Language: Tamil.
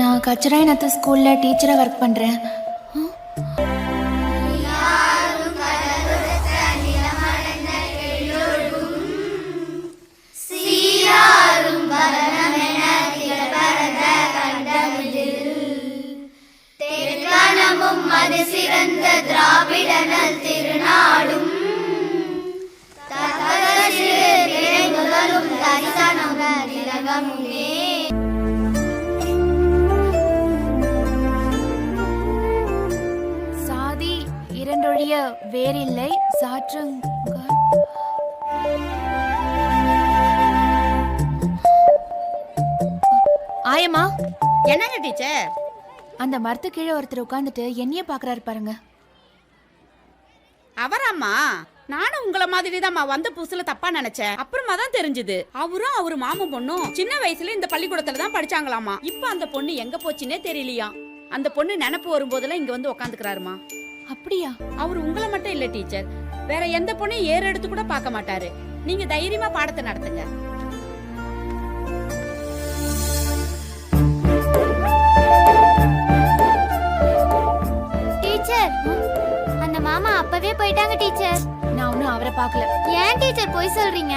நான் கச்சராயநத்த ஸ்கூல்ல டீச்சரா ஒர்க் பண்றேன். சிறந்த திராவிடனல் திருநாடும் முதலும் தரிசனம் திலகமுமே. சாதி இரண்டொழிய வேறில்லை சாற்றுங்க. ஆயம்மா, என்னங்க டீச்சர்? அந்த மரத்து கீழே ஒருத்தர் உட்காந்துட்டு என்னைய பாக்குறாரு பாருங்க. அவராம்மா, நானும் உங்கள மாதிரி தான் வந்த புதுசுல தப்பா நினைச்சேன். அப்புறமா தான் தெரிஞ்சது அவரும் அவரு மாமன் பொண்ணும் சின்ன வயசுல இந்த பள்ளிக்கூடத்துல தான் படிச்சாங்களாமா. இப்ப அந்த பொண்ணு எங்க போச்சுன்னே தெரியலையா. அந்த பொண்ணு நினைப்பு வரும்போதெல்லாம் இங்க வந்து உக்காந்துக்கிறாருமா. அப்படியா? அவரு உங்களை மட்டும் இல்ல டீச்சர், வேற எந்த பொண்ணையும் ஏறு எடுத்து கூட பார்க்க மாட்டாரு. நீங்க தைரியமா பாடத்தை நடத்துங்க. டீச்சர், அந்த மாமா அப்பவே போயிட்டாங்க டீச்சர். நான் ஒன்னும் அவரை பார்க்கல. ஏன் டீச்சர் போய் சொல்றீங்க?